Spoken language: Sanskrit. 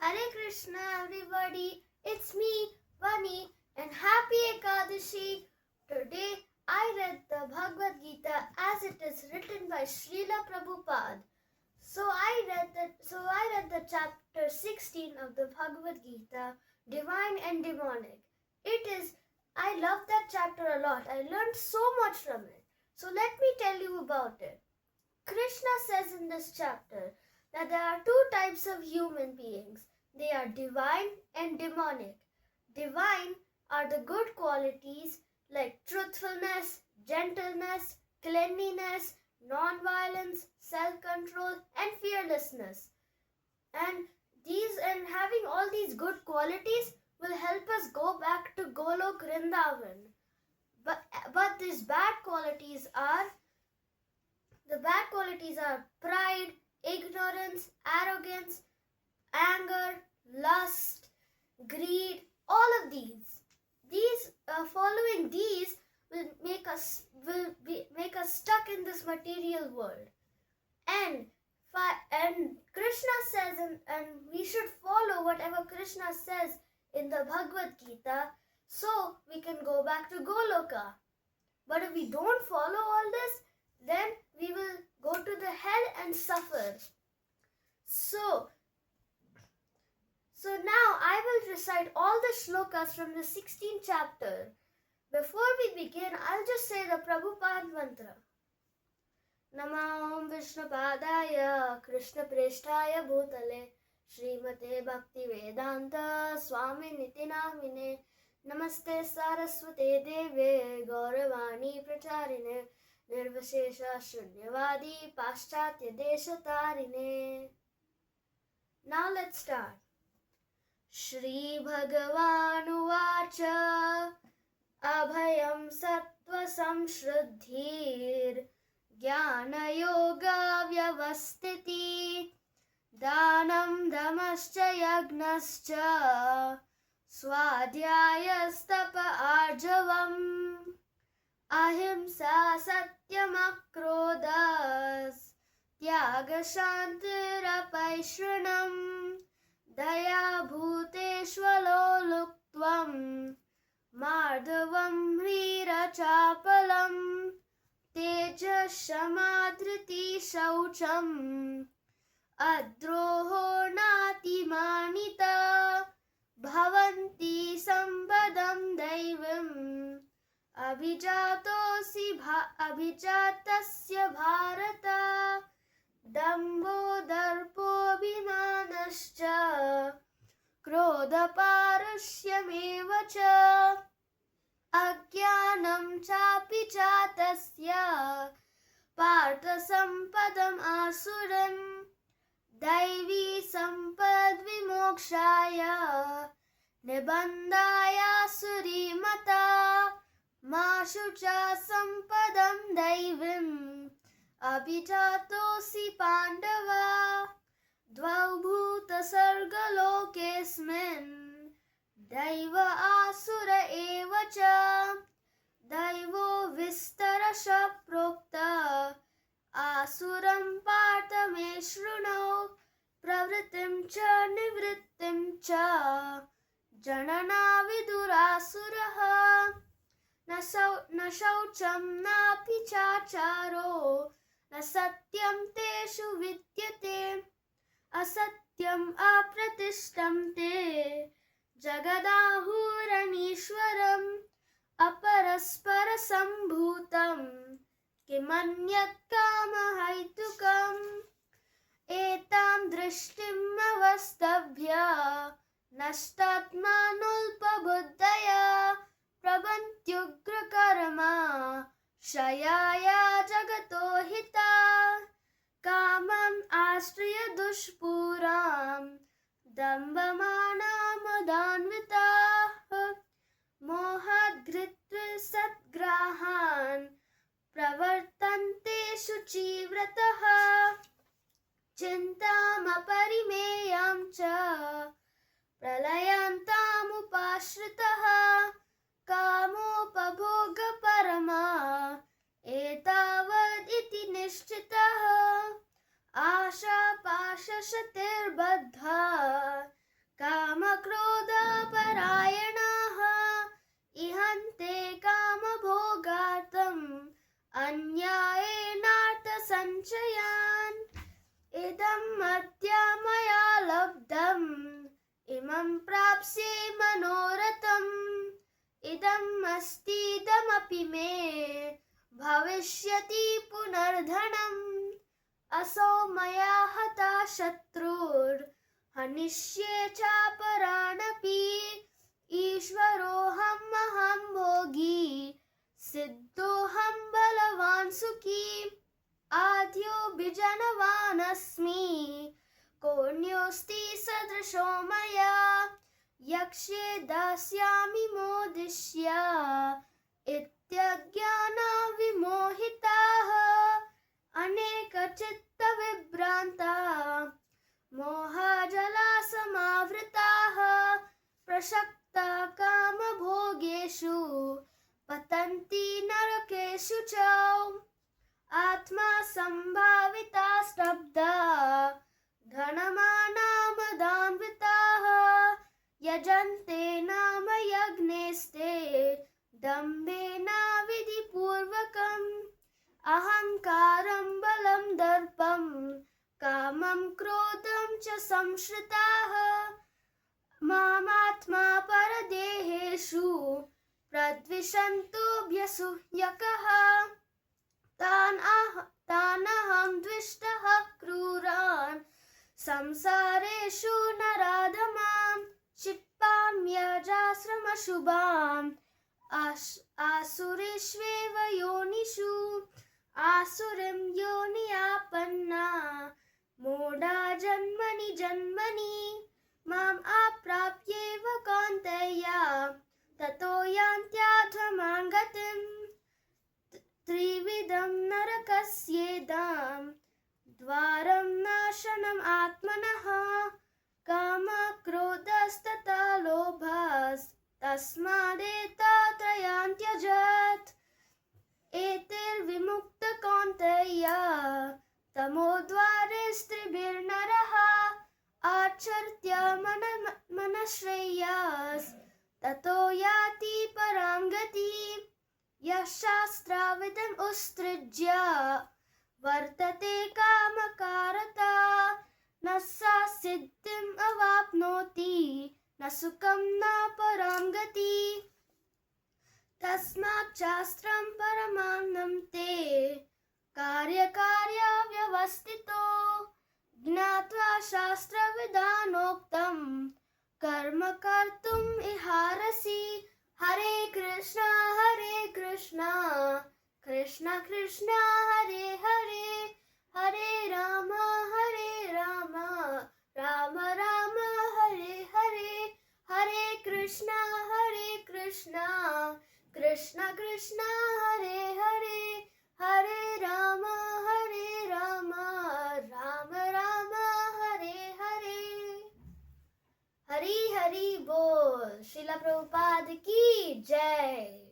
Hare Krishna everybody, it's me, Vani, and happy Ekadashi. Today I read the Bhagavad Gita as it is written by Srila Prabhupada. So I read the chapter 16 of the Bhagavad Gita, Divine and Demonic. I love that chapter a lot. I learned so much from it. So let me tell you about it. Krishna says in this chapter that there are two types of human beings. They are divine and demonic. Divine are the good qualities like truthfulness, gentleness, cleanliness, non-violence, self-control, and fearlessness. And having all these good qualities will help us go back to Golok Vrindavan. But these bad qualities are pride, ignorance, arrogance, anger, lust, greed, all of these. Following these will make us stuck in this material world. And Krishna says, and we should follow whatever Krishna says in the Bhagavad Gita, so we can go back to Goloka. But if we don't follow all this, then we will go to the hell and suffer. So now I will recite all the shlokas from the 16th chapter. Before we begin, I'll just say the Prabhupada mantra. Namo Vishnupadaya Krishna Preshtaya Bhutale Srimate Bhakti Vedanta Swami Niti Namine Namaste Saraswate Deve Gauravani Pracharine Nirvashesha Shunyavadi Paschatya Deshatarine. Now let's start. Shri Bhagavan Uvacha Abhayam Sattva Samshruddhir Jnana Yoga Vyavastiti Danam Dhamascha Yagnascha Swadhyayastapa Arjavam Ahimsa Satyam Akrodas Tyaga Shantirapaishranam Daya Bhuteshwalo Luktvam Mardhavam Hrira Chapalam Teja Shamadriti Shaucham Adroho Nati Manita Bhavanti Sambadam Daivam Abhijatasya Bharata Dambo Darpo Bhimanascha Krodha Parushyameva cha Ajnanam chapi chatasya Partha Sampadam Asuram Daivi Sampad Vimokshaya Nibandaya Surimata Mashucha Sampadam Daivim Abhijatosi Pandava Dvau Bhuta Sarga Lokesmin Daiva Asura Evacha Daivo Vistarasha Prokta Asuram Partha Me Shruno Pravritim Cha Nivrittim Cha Janana Vidurasuraha Na Shaucham Napi Chacharo Na Satyam Teshu Vidyate Asatyam Apratishtam Te Jagadahuranishwaram Aparaspara Sambhutam Kimanyat Kamahaitukam Etam Drishtim Avastabhya Nashtatmanulpabuddhaya Prabantyugra Karma Shayaya Jagato Hita Kamam Astriya Dushpuram Dambamana Madanvita Mohat Gritva Satgrahan Pravartante Shuchivrataha Chintamaparimayam cha Pralayantamupashritaha Kamopabhoga Parama Etavad iti Nishchitaha Asha Pasha Shatir Baddha सम्प्राप्स्ये मनोरथम् इदम् अस्तीदमपि मे भविष्यति पुनर्धनम् असौ मया हता शत्रुर्हनिष्ये चापरानपि ईश्वरोऽहम् अहं भोगी सिद्धोऽहं बलवान् सुखी आद्योऽभिजनवान् अस्मि कोऽन्योऽस्ति सदृशो मया यक्ष्ये दास्यामि मोदिष्य इत्यज्ञानविमोहिताः अनेकचित्तविभ्रान्ताः मोहजलासमावृताः प्रसक्ता कामभोगेषु पतन्ति नरकेषु च आत्मा सम्भाविता स्तब्धा धनमानामदान्विताः यजन्ते नाम यज्ञेस्ते दम्भेन विधिपूर्वकम् अहङ्कारं बलं दर्पं कामं क्रोधं च संश्रिताः मामात्मा परदेहेषु प्रद्विषन्तोऽभ्यसूयकः तानहं द्विष्टः क्रूरान् संसारेषु नराधमान् क्षिपाम्यजाश्रमशुभाम् आसुरेष्वेव योनिषु आसुरीं योनियापन्ना मूढा जन्मनि जन्मनि माम् अप्राप्येव कौन्तेय ततो यान्त्यधमां गतिम् त्रिविधं नरकस्येदं द्वारं नाशनम् आत्मनः कामक्रोधस्तथा लोभस्तस्मादेतात्रयान् त्यजेत् एतैर्विमुक्त कौन्तेय तमोद्वारे स्त्रिभिर्नरः आचर्त्य मनश्रेयस् ततो याति परां गतिम् यः शास्त्राविदम् उत्सृज्य वर्तते कामकारता न सा सिद्धिम् अवाप्नोति न सुखं न परां गति तस्मात् शास्त्रं परमान्नं ते कार्यकार्यव्यवस्थितो ज्ञात्वा शास्त्रविधानोक्तं कर्म कर्तुम् इहारसि हरे कृष्णा कृष्ण कृष्ण हरे हरे हरे राम राम राम हरे हरे हरे कृष्णा कृष्ण कृष्ण हरे हरे हरे राम राम राम हरे हरे हरि हरि बोल। श्रील प्रभुपाद की जय।